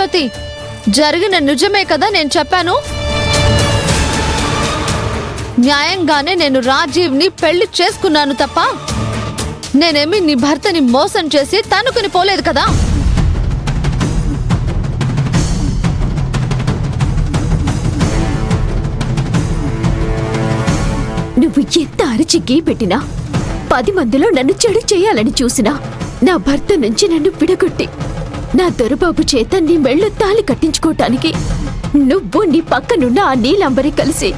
జ్యోతి, జరిగిన నిజమే కదా నేను చెప్పాను. న్యాయంగానే నేను రాజీవ్ని పెళ్లి చేసుకున్నాను తప్ప నేనేమి నీ భర్తని మోసం చేసి తనుకుని పోలేదు కదా. నువ్వు ఎంత అరిచి గీ పెట్టినా 10 మందిలో నన్ను చెడు చేయాలని చూసినా నా భర్త నుంచి నన్ను విడగొట్టి నా దొరబాబు చేత నీ మెళ్ళు తాళి కట్టించుకోవటానికి నువ్వు నీ పక్కనున్న ఆ నీలాంబరి కలిసి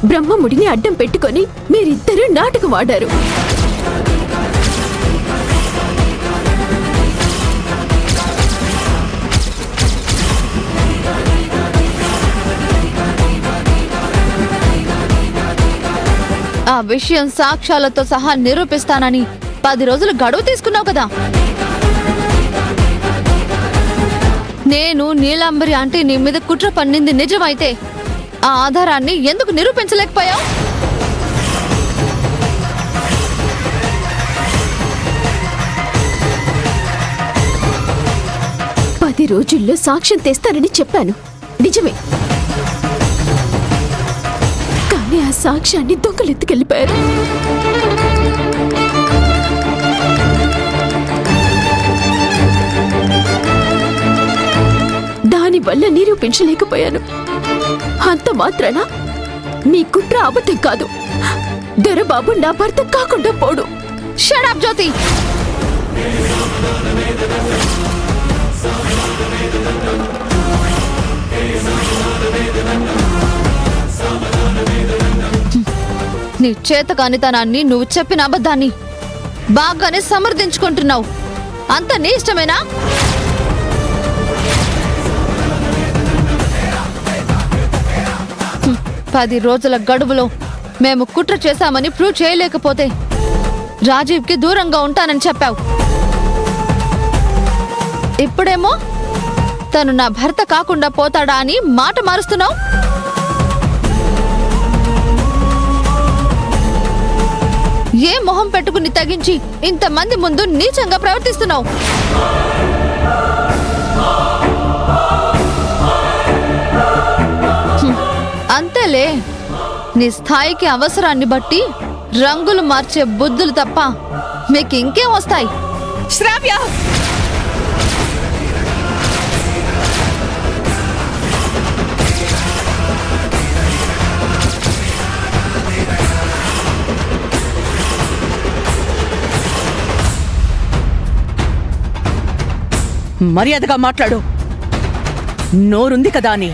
బ్రహ్మముడిని అడ్డం పెట్టుకొని మీరిద్దరూ నాటకం ఆడారు. ఆ విషయం సాక్ష్యాలతో సహా నిరూపిస్తానని 10 రోజులు గడువు తీసుకున్నావు కదా. నేను నీలాంబరి ఆంటీ నీ మీద కుట్ర పన్నింది నిజమైతే ఆ ఆధారాన్ని ఎందుకు నిరూపించలేకపోయావు? పది రోజుల్లో సాక్ష్యం తెస్తానని చెప్పాను, నిజమే. కానీ ఆ సాక్ష్యాన్ని దొంగలెత్తుకెళ్ళిపోయారు. దానివల్ల నిరూపించలేకపోయాను. అంత మాత్రాన మీ కుట్ర అబద్ధం కాదు. దొరబాబు నా భర్త కాకుండా పోడు. షట్ అప్ జ్యోతి. నీ చేతకానితనాన్ని, నువ్వు చెప్పిన అబద్ధాన్ని బాగానే సమర్థించుకుంటున్నావు. అంత నీ ఇష్టమేనా? పది రోజుల గడువులో మేము కుట్ర చేశామని ప్రూవ్ చేయలేకపోతే రాజీవ్కి దూరంగా ఉంటానని చెప్పావు. ఇప్పుడేమో తను నా భర్త కాకుండా పోతాడా అని మాట మారుస్తున్నావు. ఏ మొహం పెట్టుకుని తగించి ఇంతమంది ముందు నీచంగా ప్రవర్తిస్తున్నావు? అంతేలే, నీ స్థాయికి అవసరాన్ని బట్టి రంగులు మార్చే బుద్ధులు తప్ప మీకు ఇంకేం వస్తాయి? శ్రావ్య, మర్యాదగా మాట్లాడు. నోరుంది కదా అని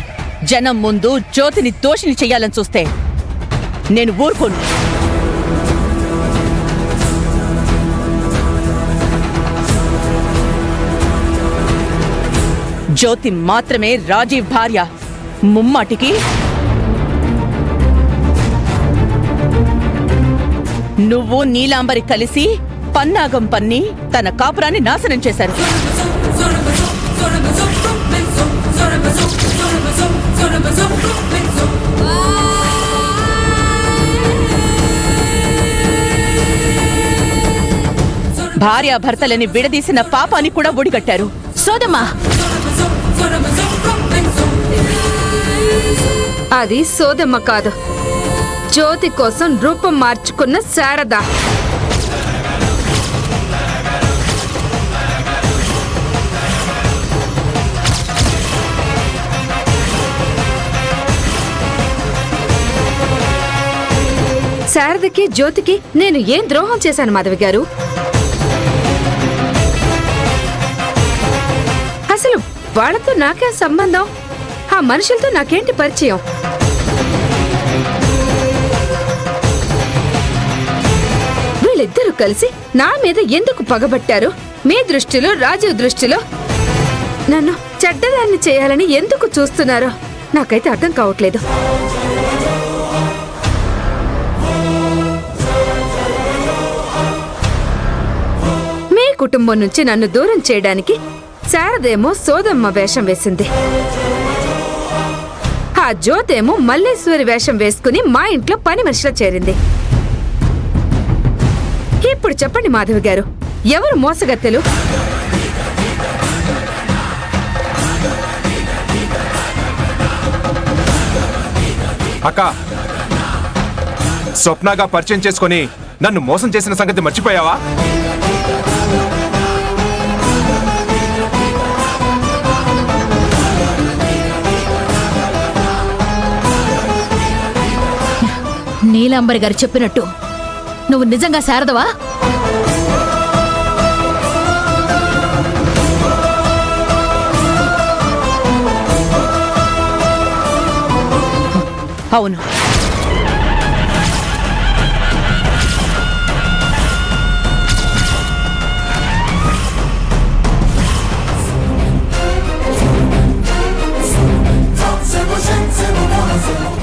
జనం ముందు జ్యోతిని దోషిని చెయ్యాలని చూస్తే నేను ఊరుకోను. జ్యోతి మాత్రమే రాజీవ్ భార్య. ముమ్మాటికి నువ్వు నీలాంబరి కలిసి పన్నాగం పన్ని తన కాపురాన్ని నాశనం చేశారు. భార్యాభర్తలని విడదీసిన పాపాన్ని కూడా ఒడిగట్టారు. సోదమ్మా, అది సోదమ్మ కాదు, జ్యోతి కోసం రూపం మార్చుకున్న శారద. శారదకి జ్యోతికి నేను ఏం ద్రోహం చేశాను మాధవి గారు? అసలు వాళ్ళతో నాకేం సంబంధం? ఆ మనుషులతో నాకేంటి పరిచయం? వీళ్ళిద్దరూ కలిసి నా మీద ఎందుకు పగబట్టారు? మీ దృష్టిలో, రాజీవ్ దృష్టిలో నన్ను చెడ్డదాన్ని చేయాలని ఎందుకు చూస్తున్నారో నాకైతే అర్థం కావట్లేదు. మీ కుటుంబం నుంచి నన్ను దూరం చేయడానికి శారదేమో సోదమ్మ వేషం వేసింది. ఆ జ్యోతేమో మల్లేశ్వరి వేషం వేసుకుని మా ఇంట్లో పని మనిషిలా చేరింది. ఇప్పుడు చెప్పండి మాధవి గారు, ఎవరు మోసగత్తెలు? అక్క, స్వప్నగా పరిచయం చేసుకొని నన్ను మోసం చేసిన సంగతి మర్చిపోయావా? నీలాంబరి గారు చెప్పినట్టు నువ్వు నిజంగా శారదవా? అవును,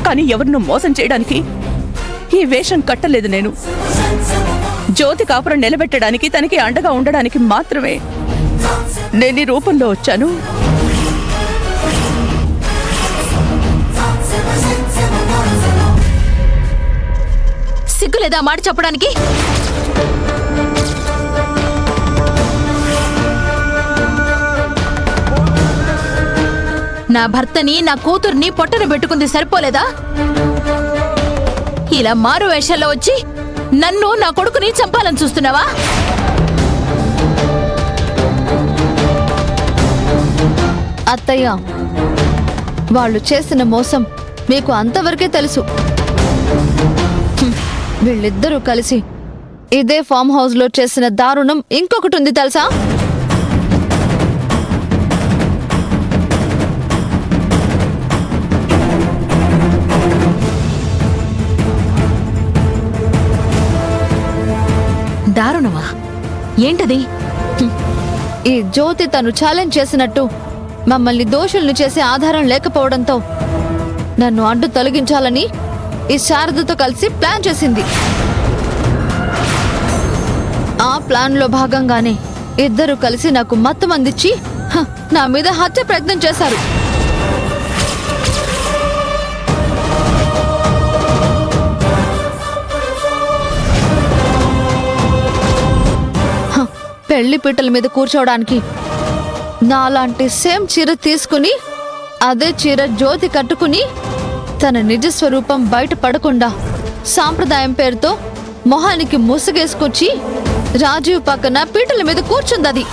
కానీ ఎవరినూ మోసం చేయడానికి ఈ వేషం కట్టలేదు నేను. జ్యోతి కాపురం నిలబెట్టడానికి, తనకి అండగా ఉండడానికి మాత్రమే నేను ఈ రూపంలో వచ్చాను. సిగ్గులేదా మాట చెప్పడానికి? నా భర్తని, నా కూతుర్ని పొట్టన పెట్టుకుంది సరిపోలేదా? ఇలా మారు వేషాల్లో వచ్చి నన్ను, నా కొడుకుని చంపాలని చూస్తున్నావా? అత్తయ్య, వాళ్ళు చేసిన మోసం మీకు అంతవరకే తెలుసు. వీళ్ళిద్దరూ కలిసి ఇదే ఫామ్ హౌస్ లో చేసిన దారుణం ఇంకొకటి ఉంది తెలుసా? దారుణమా? ఏంటది? ఈ జ్యోతి తను ఛాలెంజ్ చేసినట్టు మమ్మల్ని దోషుల్ని చేసే ఆధారం లేకపోవడంతో నన్ను అడ్డు తొలగించాలని ఈ శారదతో కలిసి ప్లాన్ చేసింది. ఆ ప్లాన్ లో భాగంగానే ఇద్దరు కలిసి నాకు మత్తు మందిచ్చి నా మీద హత్య ప్రయత్నం చేశారు. పెళ్లి పీటల మీద కూర్చోవడానికి నాలాంటి సేమ్ చీర తీసుకుని, అదే చీర జ్యోతి కట్టుకుని తన నిజ స్వరూపం బయట పడకుండా సాంప్రదాయం పేరుతో మొహానికి ముసుగేసుకొచ్చి రాజీవ్ పక్కన పీటల మీద కూర్చుందది.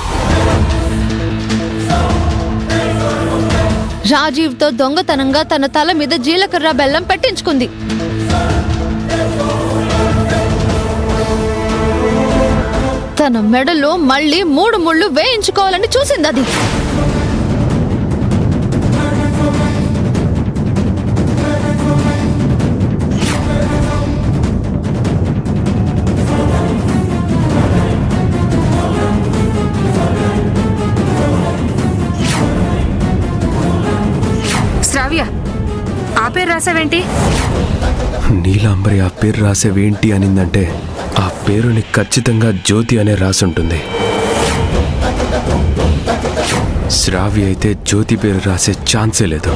రాజీవ్తో దొంగతనంగా తన తల మీద జీలకర్ర బెల్లం పెట్టించుకుంది. తన మెడలో మళ్ళీ 3 ముళ్ళు వేయించుకోవాలని చూసిందది. శ్రావ్య, ఆ పేరు రాసావేంటి? నీలాంబరి ఆ పేరు రాసేవేంటి అనిందంటే ఆ పేరుని ఖచ్చితంగా జ్యోతి అనే రాసుంటుంది. శ్రావ్య అయితే జ్యోతి పేరు రాసే ఛాన్సే లేదు.